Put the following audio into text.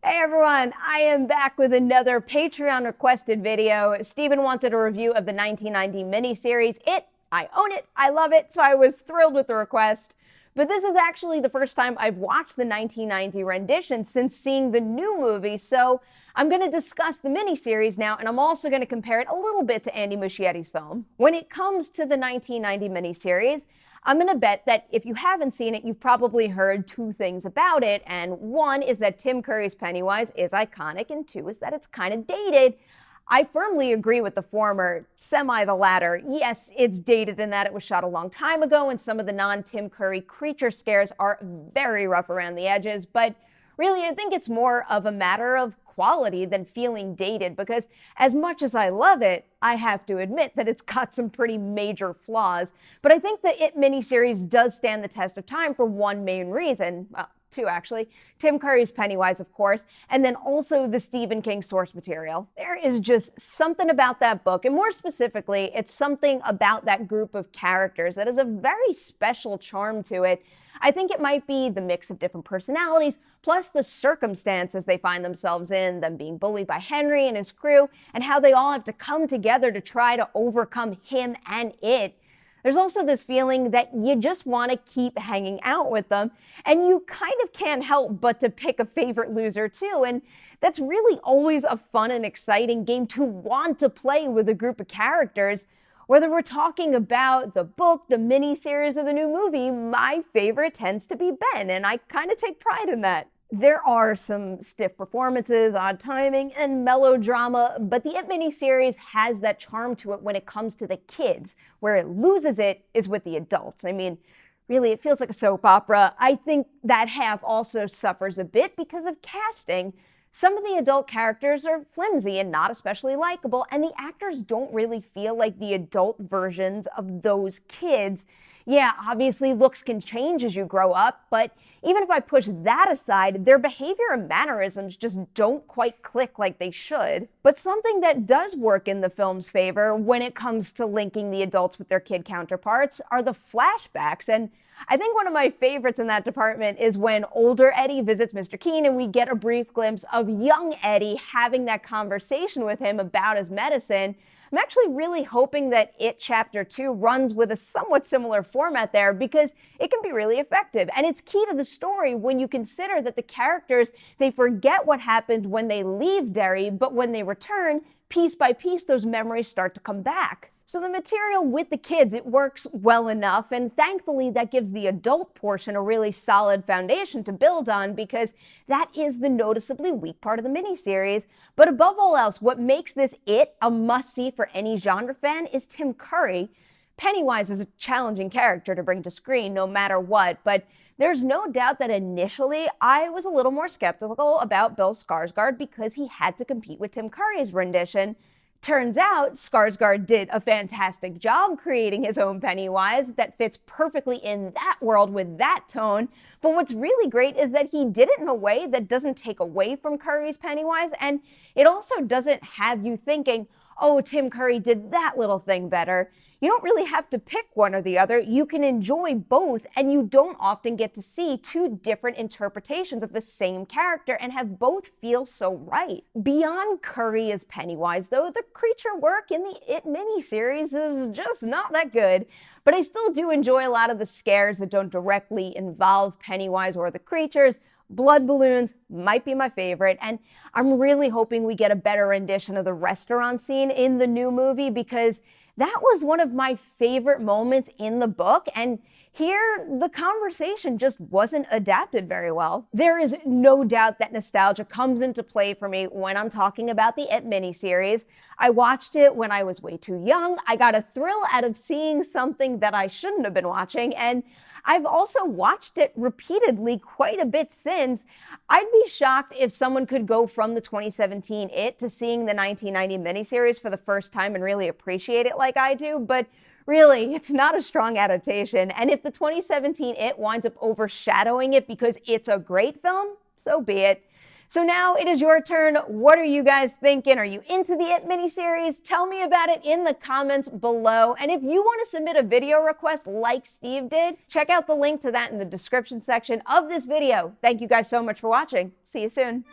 Hey everyone, I am back with another Patreon requested video. Steven wanted a review of the 1990 miniseries I own it, I love it, so I was thrilled with the request. But this is actually the first time I've watched the 1990 rendition since seeing the new movie, so I'm going to discuss the miniseries now, and I'm also going to compare it a little bit to Andy Muschietti's film. When it comes to the 1990 miniseries, I'm going to bet that if you haven't seen it, you've probably heard two things about it, and one is that Tim Curry's Pennywise is iconic, and two is that it's kind of dated. I firmly agree with the former, semi the latter. Yes, it's dated in that it was shot a long time ago, and some of the non-Tim Curry creature scares are very rough around the edges, but really I think it's more of a matter of quality than feeling dated, because as much as I love it, I have to admit that it's got some pretty major flaws. But I think the It miniseries does stand the test of time for one main reason. Well, two actually. Tim Curry's Pennywise, of course, and then also the Stephen King source material. There is just something about that book, and more specifically, it's something about that group of characters that has a very special charm to it. I think it might be the mix of different personalities, plus the circumstances they find themselves in, them being bullied by Henry and his crew, and how they all have to come together to try to overcome him and it. There's also this feeling that you just want to keep hanging out with them, and you kind of can't help but to pick a favorite loser too, and that's really always a fun and exciting game to want to play with a group of characters. Whether we're talking about the book, the miniseries, or the new movie, my favorite tends to be Ben, and I kind of take pride in that. There are some stiff performances, odd timing, and melodrama, but the It miniseries has that charm to it when it comes to the kids. Where it loses it is with the adults. I mean, really, it feels like a soap opera. I think that half also suffers a bit because of casting. Some of the adult characters are flimsy and not especially likable, and the actors don't really feel like the adult versions of those kids. Yeah, obviously looks can change as you grow up, but even if I push that aside, their behavior and mannerisms just don't quite click like they should. But something that does work in the film's favor when it comes to linking the adults with their kid counterparts are the flashbacks, and I think one of my favorites in that department is when older Eddie visits Mr. Keen and we get a brief glimpse of young Eddie having that conversation with him about his medicine. I'm actually really hoping that It Chapter 2 runs with a somewhat similar format there, because it can be really effective. And it's key to the story when you consider that the characters, they forget what happened when they leave Derry, but when they return, piece by piece, those memories start to come back. So the material with the kids, it works well enough, and thankfully that gives the adult portion a really solid foundation to build on, because that is the noticeably weak part of the miniseries. But above all else, what makes this It a must-see for any genre fan is Tim Curry. Pennywise is a challenging character to bring to screen no matter what, but there's no doubt that initially I was a little more skeptical about Bill Skarsgård because he had to compete with Tim Curry's rendition. Turns out, Skarsgård did a fantastic job creating his own Pennywise that fits perfectly in that world with that tone. But what's really great is that he did it in a way that doesn't take away from Curry's Pennywise, and it also doesn't have you thinking, oh, Tim Curry did that little thing better. You don't really have to pick one or the other. You can enjoy both, and you don't often get to see two different interpretations of the same character and have both feel so right. Beyond Curry as Pennywise, though, the creature work in the It miniseries is just not that good. But I still do enjoy a lot of the scares that don't directly involve Pennywise or the creatures. Blood balloons might be my favorite, and I'm really hoping we get a better rendition of the restaurant scene in the new movie, because that was one of my favorite moments in the book, and here the conversation just wasn't adapted very well. There is no doubt that nostalgia comes into play for me when I'm talking about the It miniseries. I watched it when I was way too young. I got a thrill out of seeing something that I shouldn't have been watching, and I've also watched it repeatedly quite a bit since. I'd be shocked if someone could go from the 2017 It to seeing the 1990 miniseries for the first time and really appreciate it like I do, but really, it's not a strong adaptation. And if the 2017 It winds up overshadowing it because it's a great film, so be it. So now it is your turn. What are you guys thinking? Are you into the It miniseries? Tell me about it in the comments below. And if you want to submit a video request like Steve did, check out the link to that in the description section of this video. Thank you guys so much for watching. See you soon.